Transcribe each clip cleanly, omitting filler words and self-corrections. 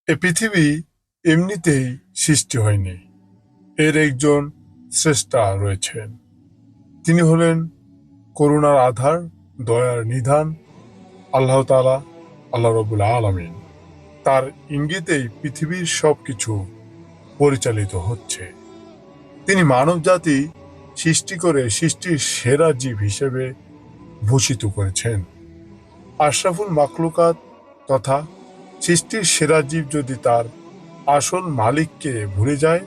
এ পৃথিবী এমনিতেই সৃষ্টি হয়নি, এর একজন স্রষ্টা রয়েছেন। তিনি হলেন করুণার আধার, দয়ার নিধান, আল্লাহ তাআলা, আল্লাহ রাব্বুল আলামিন। তার ইঙ্গিতেই পৃথিবীর সবকিছু পরিচালিত হচ্ছে। তিনি মানব জাতি সৃষ্টি করে সৃষ্টির সেরা জীব হিসেবে ভূষিত করেছেন। আশরাফুল মাখলুকাত তথা সৃষ্টির সেরা জীব যদি তার আসল মালিককে ভুলে যায়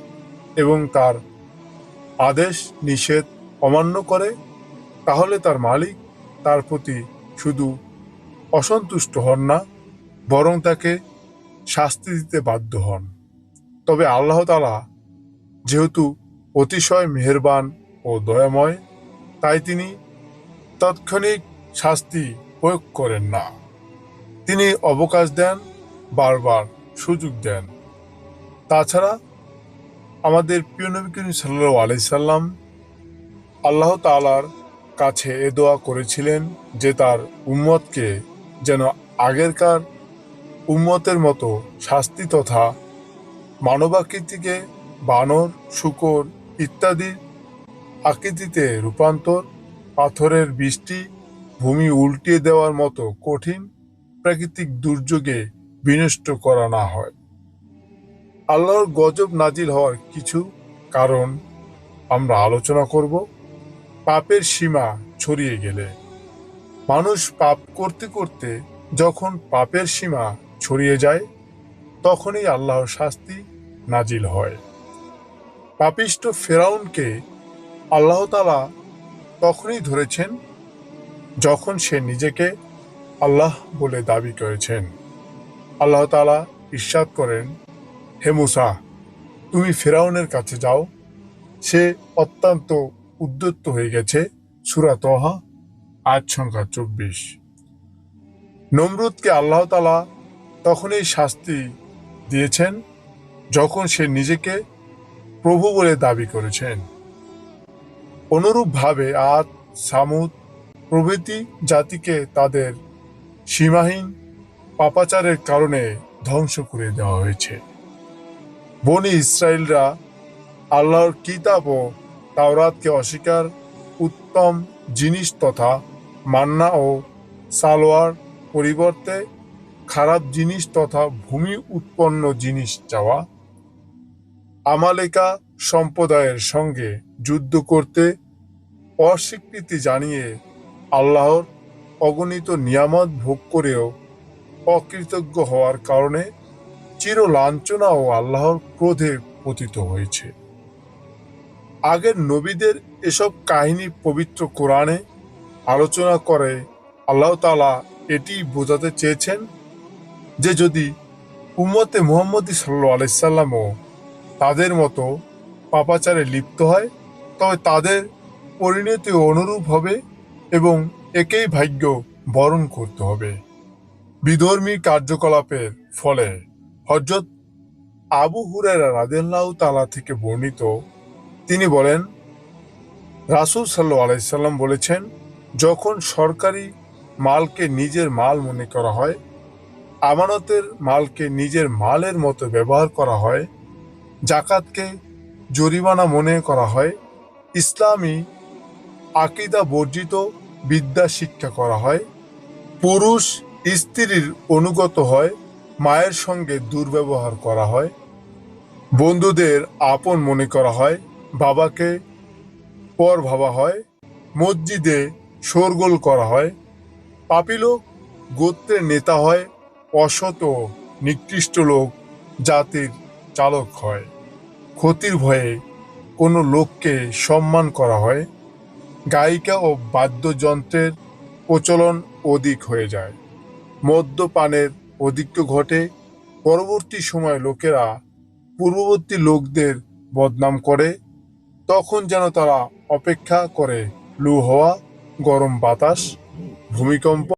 এবং তার আদেশ নিষেধ অমান্য করে, তাহলে তার মালিক তার প্রতি শুধু অসন্তুষ্ট হন না, বরং তাকে শাস্তি দিতে বাধ্য হন। তবে আল্লাহ তাআলা যেহেতু অতিশয় মেহেরবান ও দয়াময়, তাই তিনি তাৎক্ষণিক শাস্তি প্রয়োগ করেন না। তিনি অবকাশ দেন, বারবার সুযোগ দেন। তাছাড়া আমাদের প্রিয় নবী করিম সাল্লাল্লাহু আলাইহি সাল্লাম আল্লাহ তাআলার কাছে এ দোয়া করেছিলেন যে তার উম্মতকে যেন আগেরকার উম্মতের মতো শাস্তি তথা মানবাকৃতিকে বানর, শূকর ইত্যাদি আকৃতিতে রূপান্তর, পাথরের বৃষ্টি, ভূমি উল্টিয়ে দেওয়ার মতো কঠিন প্রাকৃতিক দুর্যোগে বিনষ্ট করা না হয়। আল্লাহর গজব নাজিল হওয়ার কিছু কারণ আমরা আলোচনা করব। পাপের সীমা ছড়িয়ে গেলে, মানুষ পাপ করতে করতে যখন পাপের সীমা ছড়িয়ে যায়, তখনই আল্লাহর শাস্তি নাজিল হয়। পাপিষ্ঠ ফেরাউনকে আল্লাহ তাআলা তখনই ধরেছেন যখন সে নিজেকে আল্লাহ বলে দাবি করেছেন। আল্লাহ তাআলা ইরশাদ করেন, হে মূসা, তুমি ফেরাউনের কাছে যাও, সে অত্যন্ত উদ্যত হয়ে গেছে। সূরা তহা আয়াত সংখ্যা 24। নমরুদকে আল্লাহ তাআলা তখনই শাস্তি দিয়েছেন যখন সে নিজেকে প্রভু বলে দাবি করেছেন। অনুরূপভাবে আদ, সামুদ প্রভৃতি জাতিকে তাদের সীমাহীন পাপাচারের কারণে ধ্বংস করে দেওয়া হয়েছে। বনী ইসরাইলরা আল্লাহর কিতাব ও তাওরাতকে অস্বীকার, উত্তম জিনিস তথা মান্না ও সালোয়ার পরিবর্তে খারাপ জিনিস তথা ভূমি উৎপন্ন জিনিস চাওয়া, আমালেকা সম্প্রদায়ের সঙ্গে যুদ্ধ করতে অস্বীকৃতি জানিয়ে আল্লাহর অগণিত নিয়ামত ভোগ করেও অকৃতজ্ঞ হওয়ার কারণে চির লাঞ্ছনা ও আল্লাহর ক্রোধে পতিত হয়েছে। আগের নবীদের এসব কাহিনী পবিত্র কোরআনে আলোচনা করে আল্লাহ তাআলা এটি বোঝাতে চেয়েছেন যে যদি উম্মতে মুহাম্মদী সাল্লাল্লাহু আলাইহি সাল্লামও তাদের মতো পাপাচারে লিপ্ত হয়, তবে তাদের পরিণতি অনুরূপ হবে এবং একই ভাগ্য বরণ করতে হবে। বিধর্মী কার্যকলাপের ফলে হযরত আবু হুরায়রা রাদিয়াল্লাহু তাআলা থেকে বর্ণিত, তিনি বলেন, রাসূল সাল্লাল্লাহু আলাইহি সাল্লাম বলেছেন, যখন সরকারি মালকে নিজের মাল মনে করা হয়, আমানতের মালকে নিজের মালের মতো ব্যবহার করা হয়, যাকাতকে জরিমানা মনে করা হয়, ইসলামী আকীদা বর্জিত বিদ্যা শিক্ষা করা হয়, পুরুষ স্ত্রীর অনুগত হয়, মায়ের সঙ্গে দুর্ব্যবহার করা হয়, বন্ধুদের আপন মনে করা হয়, বাবাকে পর ভাবা হয়, মসজিদে শোরগোল করা হয়, পাপী লোক গোত্রের নেতা হয়, অসৎ ও নিকৃষ্ট লোক জাতির চালক হয়, ক্ষতির ভয়ে কোনো লোককে সম্মান করা হয়, গায়িকা ও বাদ্যযন্ত্রের প্রচলন অধিক হয়ে যায়, মদ্যপানের অধিক্য ঘটে, পরবর্তী সময়ে লোকেরা পূর্ববর্তী লোকদের বদনাম করে, তখন যেন তারা অপেক্ষা করে লু হওয়া, গরম বাতাস, ভূমিকম্প